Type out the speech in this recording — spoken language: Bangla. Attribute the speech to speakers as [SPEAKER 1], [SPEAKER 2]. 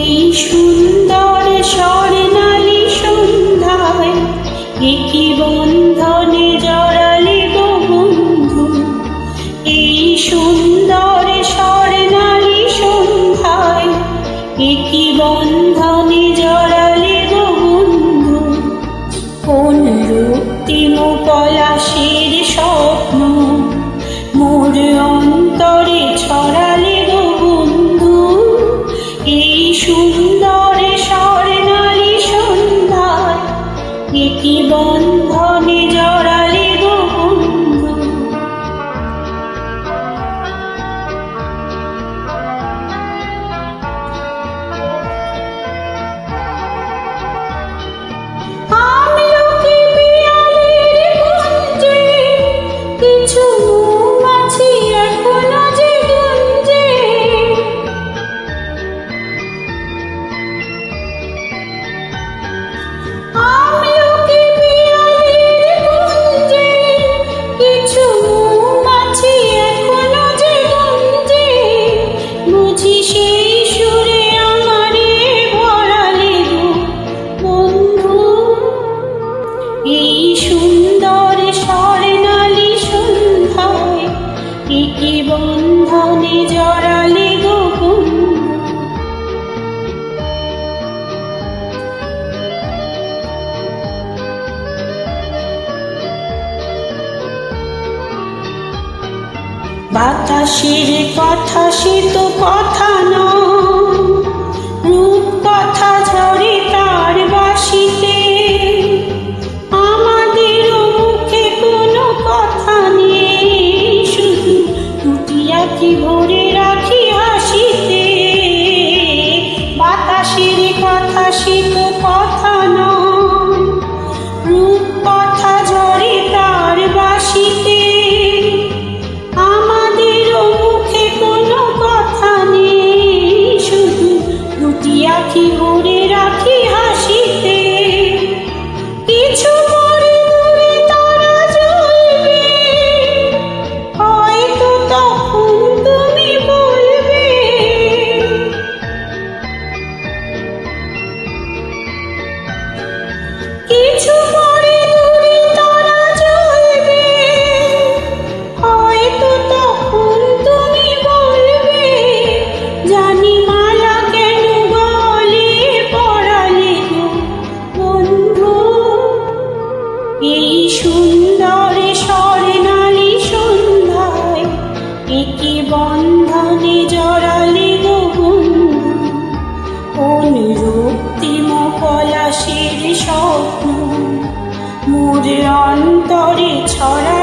[SPEAKER 1] এই সুন্দর স্বর্ণালী সন্ধ্যায় একই বন্ধনে জড়ালে গো বন্ধু। এই সুন্দর স্বর্ণালী সন্ধ্যায় একই বন্ধনে জড়ালে গো বন্ধু। কোন রক্তিম পলাশের স্বপ্ন মোর অন্তরে ছড়ালে গো বন্ধু। এই সুন্দর স্বর্ণালী সন্ধ্যায় একই বন্ধনে জড়ালে গো বন্ধু। আমলকি পিয়ালির কুঞ্জে কিছু মৌমাছি এখনো যে গুঞ্জে। আমলকি পিয়ালির কুঞ্জে কিছু মৌমাছি এখনো যে গুঞ্জে। বুঝি সেই সুরে আমারে ভরালে গো বন্ধু। এই সুন্দর স্বর্ণালী সন্ধ্যায় একই বন্ধনে জড়ালে গো বন্ধু। বাতাসের কথা সে তো কথা নয়, রূপ কথা ঝরে তার বাঁশিতে। আমাদের মুখে কোনো কথা নেই, শুধু দুটি আঁখি ভরে রাখি হাসিতে। বাতাসের কথা সে তো কথা নয়, রূপ কথা ঝরে তার বাঁশিতে। আমাদের মুখে কোনো কথা নেই, শুধু দুটি আঁখি ভরে রাখি হাসিতে। কিছু পরে দূরে তারা জ্বলবে, হয়তো তখন তুমি বলবে। কিছু পরে দূরে তারা জ্বলবে, হয়তো তখন তুমি বলবে। জানি মালা কেন গলে পরালে গো বন্ধু। এই সুন্দর স্বর্ণালী সন্ধ্যায় একই বন্ধনে জড়ালে গো বন্ধু। কোন রক্তিম পলাশের স্বপ্ন মোর অন্তরে ছড়া